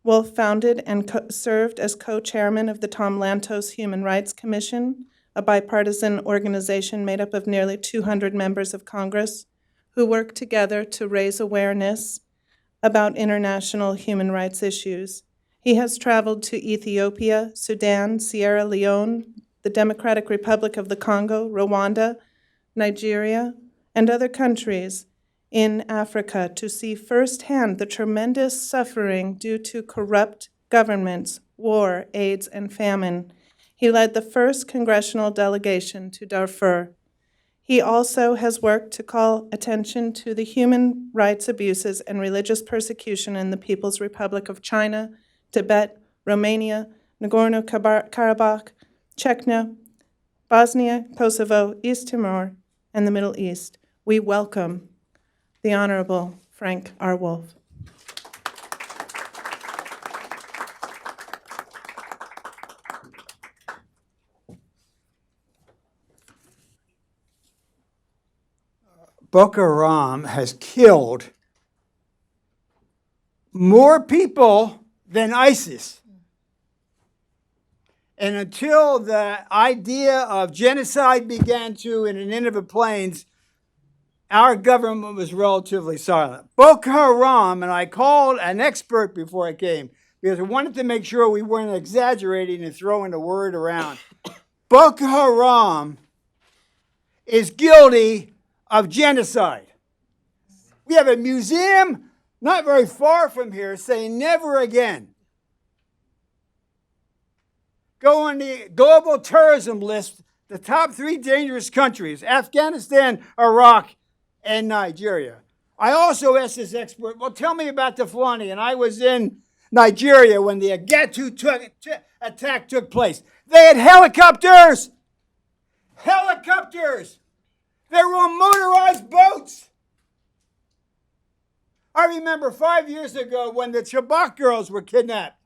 Speaker 5: Wolf founded and served as co-chairman of the Tom Lantos Human Rights Commission, a bipartisan organization made up of nearly 200 members of Congress who work together to raise awareness about international human rights issues. He has traveled to Ethiopia, Sudan, Sierra Leone, the Democratic Republic of the Congo, Rwanda, Nigeria, and other countries in Africa to see firsthand the tremendous suffering due to corrupt governments, war, AIDS, and famine. He led the first congressional delegation to Darfur. He also has worked to call attention to the human rights abuses and religious persecution in the People's Republic of China, Tibet, Romania, Nagorno-Karabakh, Chechnya, Bosnia, Kosovo, East Timor, and the Middle East. We welcome the Honorable Frank R. Wolf.
Speaker 10: Boko Haram has killed more people than ISIS. And until the idea of genocide began to in the Nineveh Plains, our government was relatively silent. Boko Haram, and I called an expert before I came because I wanted to make sure we weren't exaggerating and throwing the word around. Boko Haram is guilty of genocide. We have a museum not very far from here saying never again. Go on the global terrorism list, the top 3 dangerous countries, Afghanistan, Iraq, and Nigeria. I also asked this expert, well, tell me about the Fulani. And I was in Nigeria when the Agatu attack took place. They had helicopters. Helicopters. They were on motorized boats. I remember 5 years ago when the Chibok girls were kidnapped.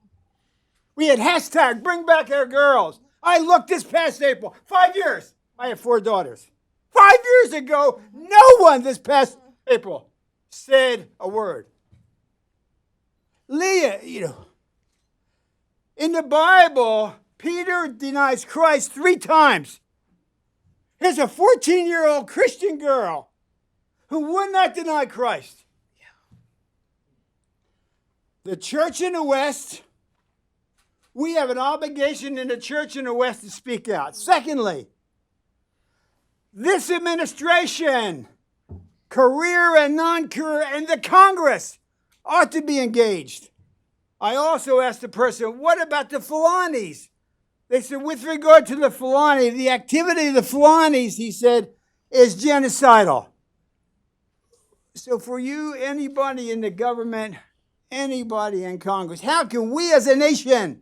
Speaker 10: We had hashtag bring back our girls. I looked this past April, 5 years. I have 4 daughters. 5 years ago, no one this past April said a word. Leah, in the Bible, Peter denies Christ 3 times. Here's a 14-year-old Christian girl who would not deny Christ. The church in the West, we have an obligation in the church in the West to speak out. Secondly, this administration, career and non-career, and the Congress ought to be engaged. I also asked the person, what about the Fulanis? They said, with regard to the Fulani, the activity of the Fulanis, he said, is genocidal. So for you, anybody in the government, anybody in Congress, how can we as a nation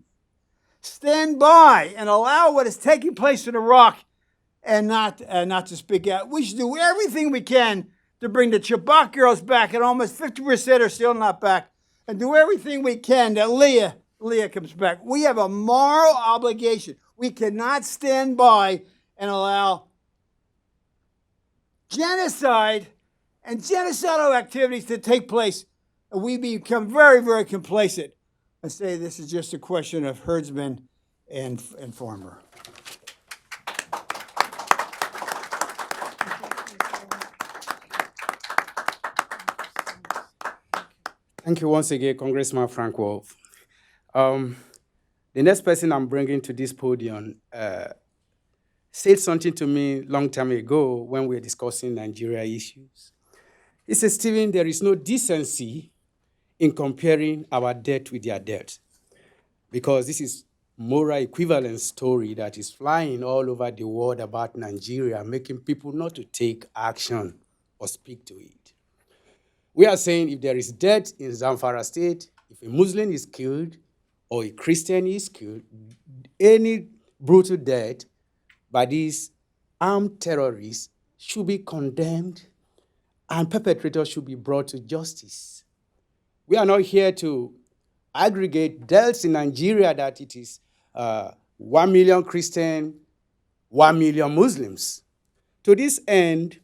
Speaker 10: stand by and allow what is taking place in Iraq and not to speak out? We should do everything we can to bring the Chibok girls back, and almost 50% are still not back, and do everything we can that Leah comes back. We have a moral obligation. We cannot stand by and allow genocide and genocidal activities to take place, and we become very, very complacent and say this is just a question of herdsman and farmer.
Speaker 8: Thank you once again, Congressman Frank Wolf. The next person I'm bringing to this podium said something to me a long time ago when we were discussing Nigeria issues. He said, Stephen, there is no decency in comparing our debt with their debt, because this is moral equivalence story that is flying all over the world about Nigeria, making people not to take action or speak to it. We are saying if there is death in Zamfara State, if a Muslim is killed or a Christian is killed, any brutal death by these armed terrorists should be condemned and perpetrators should be brought to justice. We are not here to aggregate deaths in Nigeria that it is 1 million Christian, 1 million Muslims. To this end,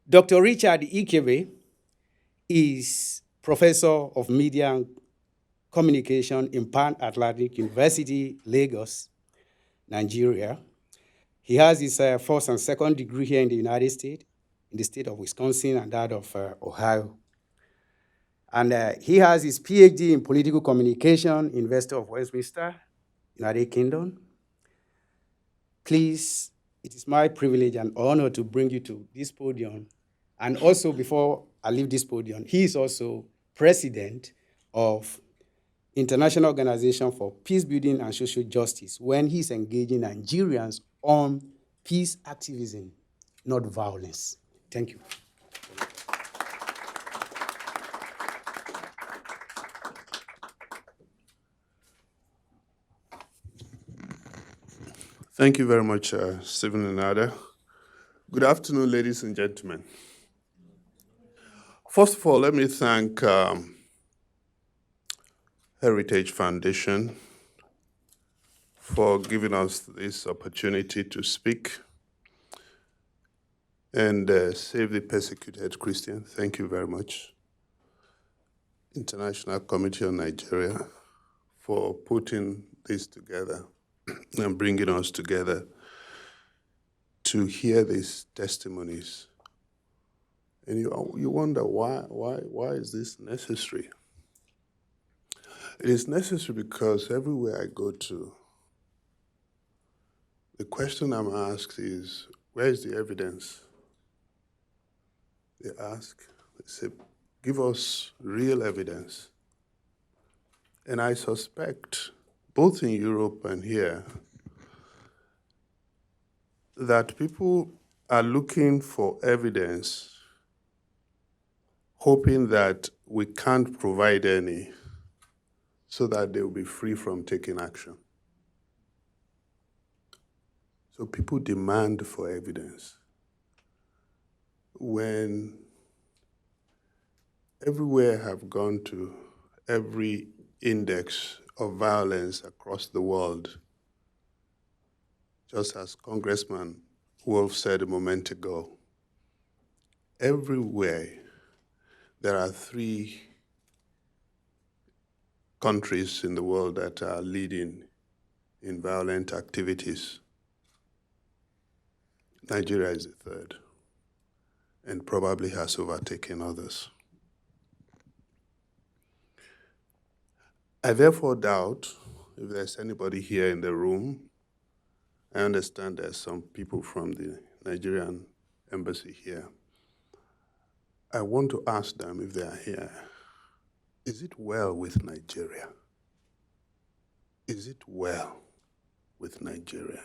Speaker 8: Dr. Richard Ikebe is professor of media and communication in Pan Atlantic University, Lagos, Nigeria. He has his first and second degree here in the United States, in the state of Wisconsin and that of Ohio. And he has his PhD in political communication, University of Westminster, United Kingdom. Please, it is my privilege and honor to bring you to this podium. And also, before I leave this podium, he is also president of International Organization for Peace Building and Social Justice, when he's engaging Nigerians on peace activism, not violence. Thank you.
Speaker 11: Thank you very much, Stephen and Ada. Good afternoon, ladies and gentlemen. First of all, let me thank Heritage Foundation for giving us this opportunity to speak and save the persecuted Christian. Thank you very much. International Committee on Nigeria for putting this together and bringing us together to hear these testimonies. And you wonder why is this necessary? It is necessary because everywhere I go to, the question I'm asked is, where is the evidence? They say, give us real evidence. And I suspect, both in Europe and here, that people are looking for evidence, hoping that we can't provide any, so that they will be free from taking action. So people demand for evidence. When everywhere have gone to, every index of violence across the world, just as Congressman Wolf said a moment ago, everywhere there are 3 countries in the world that are leading in violent activities. Nigeria is the 3rd, and probably has overtaken others. I therefore doubt if there's anybody here in the room. I understand there's some people from the Nigerian embassy here. I want to ask them if they are here. Is it well with Nigeria? Is it well with Nigeria?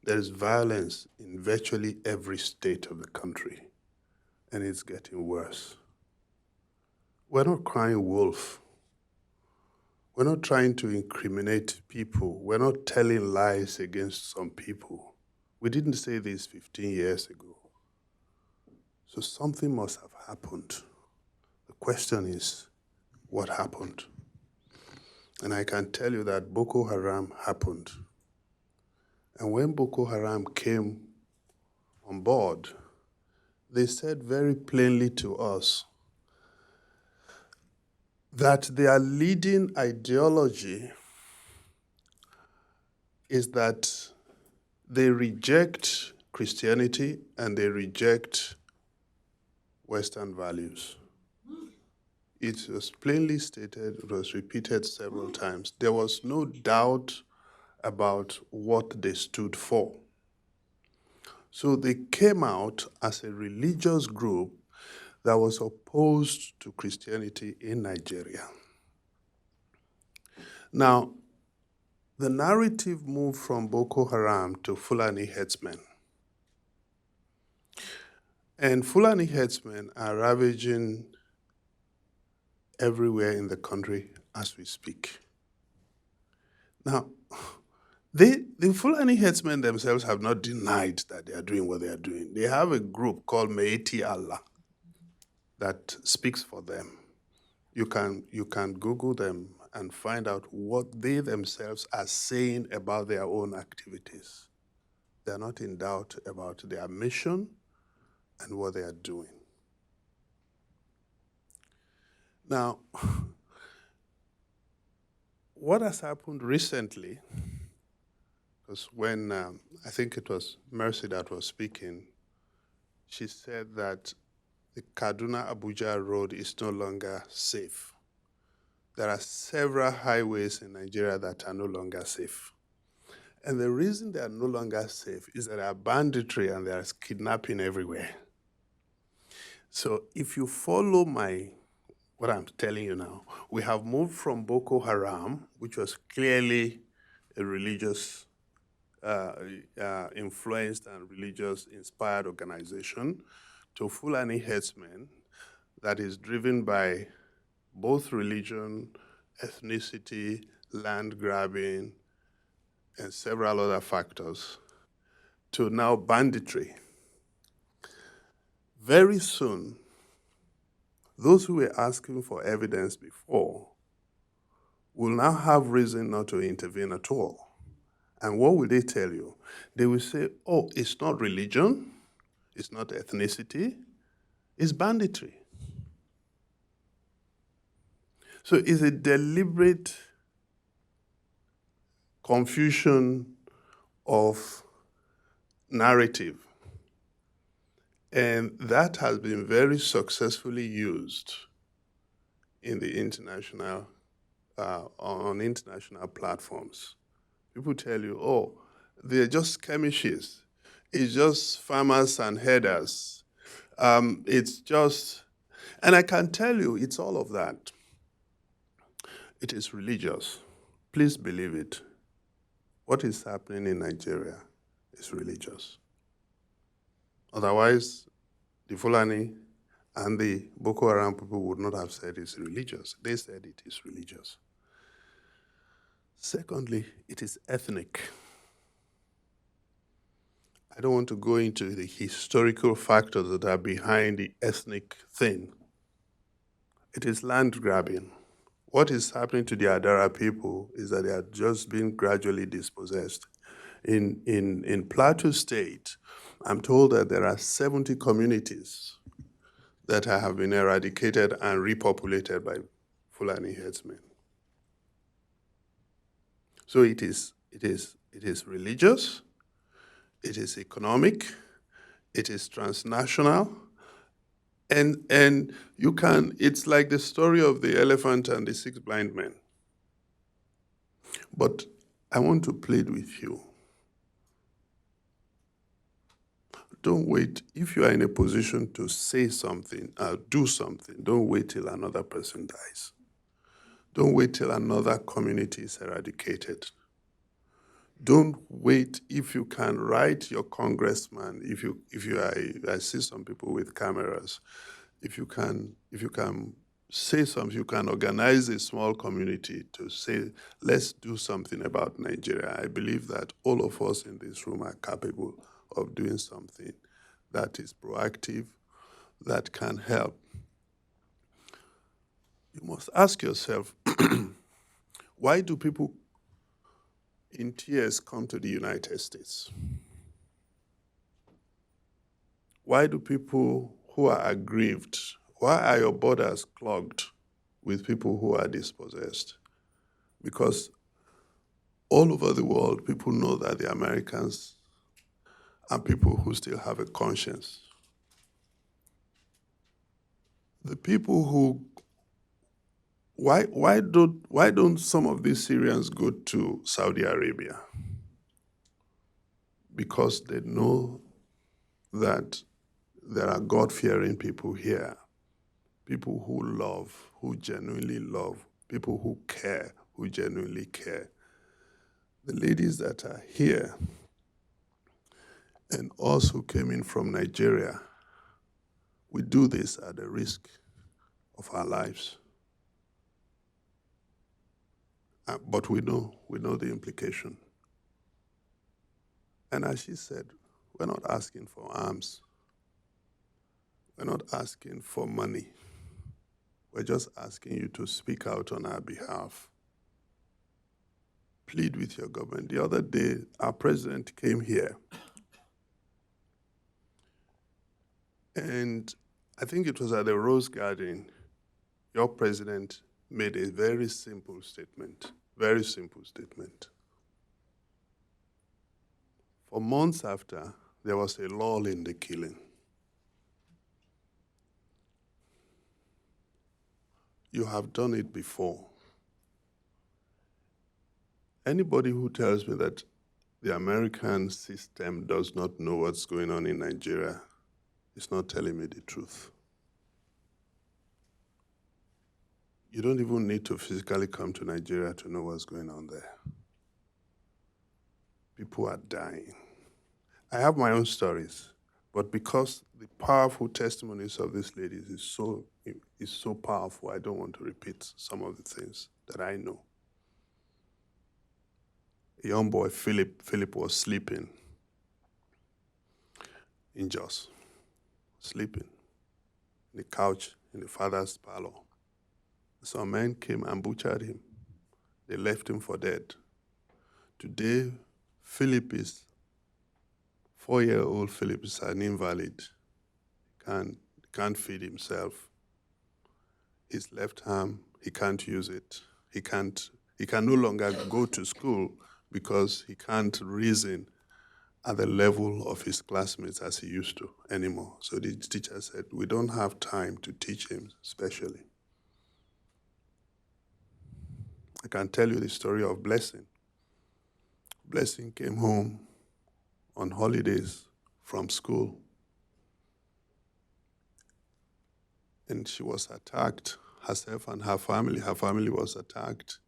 Speaker 11: There is violence in virtually every state of the country, and it's getting worse. We're not crying wolf. We're not trying to incriminate people. We're not telling lies against some people. We didn't say this 15 years ago. So something must have happened. The question is, what happened? And I can tell you that Boko Haram happened. And when Boko Haram came on board, they said very plainly to us that their leading ideology is that they reject Christianity and they reject Western values. It was plainly stated, it was repeated several times. There was no doubt about what they stood for. So they came out as a religious group that was opposed to Christianity in Nigeria. Now, the narrative moved from Boko Haram to Fulani headsmen. And Fulani headsmen are ravaging everywhere in the country as we speak. Now, the Fulani headsmen themselves have not denied that they are doing what they are doing. They have a group called Meiti Allah that speaks for them. You can Google them and find out what they themselves are saying about their own activities. They're not in doubt about their mission and what they are doing. Now, what has happened recently, because when I think it was Mercy that was speaking, she said that the Kaduna-Abuja road is no longer safe. There are several highways in Nigeria that are no longer safe. And the reason they are no longer safe is that there are banditry and there is kidnapping everywhere. So if you follow what I'm telling you now, we have moved from Boko Haram, which was clearly a religious influenced and religious inspired organization, to Fulani headsmen that is driven by both religion, ethnicity, land grabbing, and several other factors to now banditry. Very soon, those who were asking for evidence before will now have reason not to intervene at all. And what will they tell you? They will say, oh, it's not religion, it's not ethnicity, it's banditry. So it's a deliberate confusion of narrative. And that has been very successfully used in the international, on international platforms. People tell you, oh, they're just skirmishes. It's just farmers and herders. It's just, and I can tell you, it's all of that. It is religious. Please believe it. What is happening in Nigeria is religious. Otherwise, the Fulani and the Boko Haram people would not have said it's religious. They said it is religious. Secondly, it is ethnic. I don't want to go into the historical factors that are behind the ethnic thing. It is land grabbing. What is happening to the Adara people is that they are just being gradually dispossessed. In Plateau State, I'm told that there are 70 communities that have been eradicated and repopulated by Fulani herdsmen. So it is religious, it is economic, it is transnational, and you can, it's like the story of the elephant and the 6 blind men. But I want to plead with you. Don't wait. If you are in a position to say something, do something, don't wait till another person dies. Don't wait till another community is eradicated. Don't wait. If you can write your congressman, I see some people with cameras, if you can say something, you can organize a small community to say, let's do something about Nigeria. I believe that all of us in this room are capable of doing something that is proactive, that can help. You must ask yourself, why do people in tears come to the United States? Why do people who are aggrieved, why are your borders clogged with people who are dispossessed? Because all over the world, people know that the Americans are people who still have a conscience. The people who, why don't some of these Syrians go to Saudi Arabia? Because they know that there are God-fearing people here, people who love, who genuinely love, people who care, who genuinely care. The ladies that are here and us who came in from Nigeria, we do this at the risk of our lives. But we know the implication. And as she said, we're not asking for arms. We're not asking for money. We're just asking you to speak out on our behalf. Plead with your government. The other day, our president came here. And I think it was at the Rose Garden, your president made a very simple statement. Very simple statement. For months after, there was a lull in the killing. You have done it before. Anybody who tells me that the American system does not know what's going on in Nigeria is not telling me the truth. You don't even need to physically come to Nigeria to know what's going on there. People are dying. I have my own stories, but because the powerful testimonies of these ladies is so powerful, I don't want to repeat some of the things that I know. a young boy, Philip. Philip was sleeping in Jos, sleeping in the couch in the father's parlor. Some men came and butchered him. They left him for dead. Today, Philip is 4-year-old. Philip is an invalid. Can't feed himself. His left arm, he can't use it. He can no longer go to school because he can't reason at the level of his classmates as he used to anymore. So the teacher said, we don't have time to teach him specially. I can tell you the story of Blessing. Blessing came home on holidays from school, and she was attacked, herself and her family. Her family was attacked.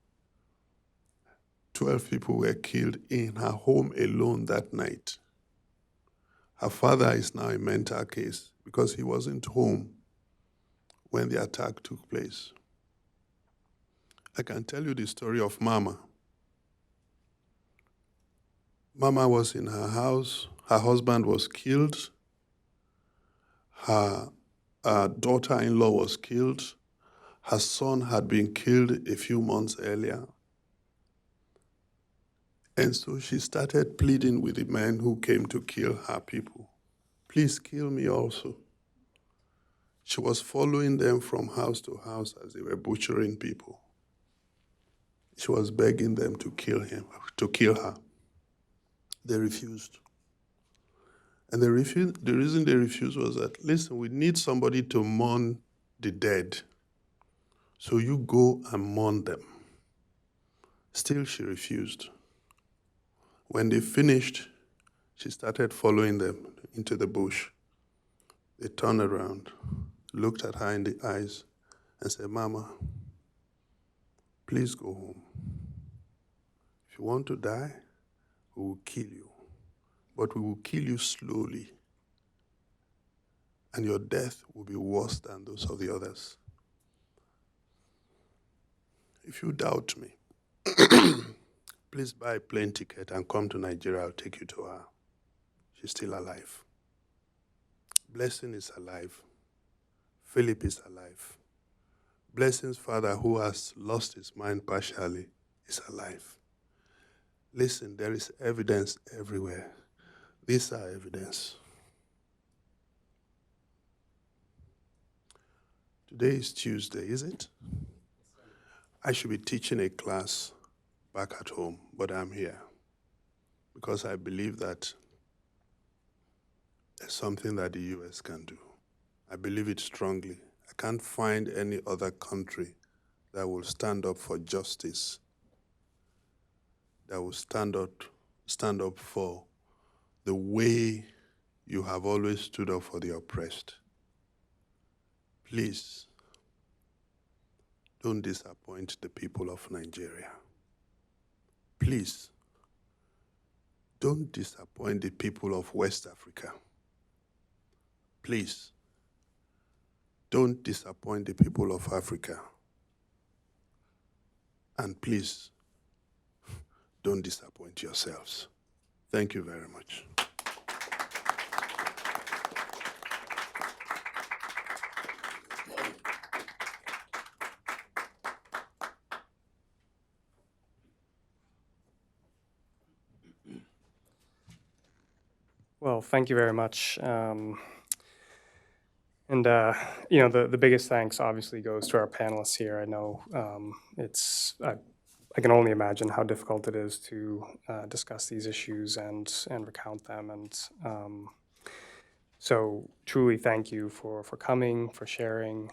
Speaker 11: 12 people were killed in her home alone that night. Her father is now in mental case because he wasn't home when the attack took place. I can tell you the story of Mama. Mama was in her house. Her husband was killed. Her daughter-in-law was killed. Her son had been killed a few months earlier. And so she started pleading with the men who came to kill her people. Please kill me also. She was following them from house to house as they were butchering people. She was begging them to kill her. They refused. And the reason they refused was that, listen, we need somebody to mourn the dead. So you go and mourn them. Still, she refused. When they finished, she started following them into the bush. They turned around, looked at her in the eyes, and said, Mama, please go home. If you want to die, we will kill you. But we will kill you slowly. And your death will be worse than those of the others. If you doubt me, please buy a plane ticket and come to Nigeria. I'll take you to her. She's still alive. Blessing is alive. Philip is alive. Blessing's father, who has lost his mind partially, is alive. Listen, there is evidence everywhere. These are evidence. Today is Tuesday, is it? I should be teaching a class back at home, but I'm here because I believe that there's something that the U.S. can do. I believe it strongly. I can't find any other country that will stand up for justice, that will stand up for the way you have always stood up for the oppressed. Please, don't disappoint the people of Nigeria. Please, don't disappoint the people of West Africa. Please, don't disappoint the people of Africa. And please, don't disappoint yourselves. Thank you very much.
Speaker 1: Well, thank you very much. The biggest thanks obviously goes to our panelists here. I know I can only imagine how difficult it is to discuss these issues and recount them. And so truly thank you for coming, for sharing.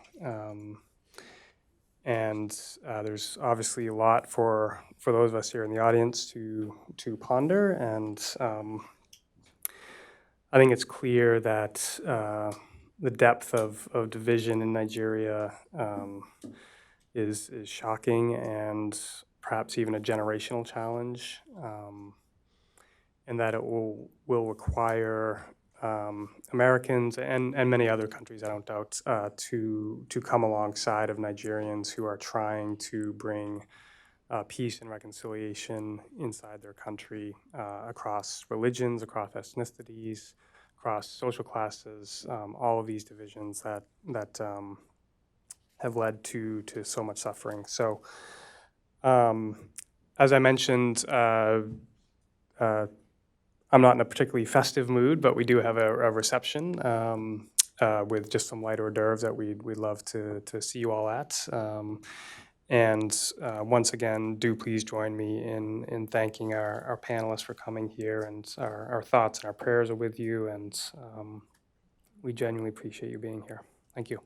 Speaker 1: There's obviously a lot for those of us here in the audience to ponder. And I think it's clear that the depth of division in Nigeria is shocking and perhaps even a generational challenge, and that it will require Americans and many other countries, I don't doubt, to come alongside of Nigerians who are trying to bring peace and reconciliation inside their country, across religions, across ethnicities, across social classes, all of these divisions that have led to so much suffering. So, as I mentioned, I'm not in a particularly festive mood, but we do have a reception with just some light hors d'oeuvres that we'd love to see you all at. Once again, do please join me in thanking our panelists for coming here, and our thoughts and our prayers are with you, and we genuinely appreciate you being here. Thank you.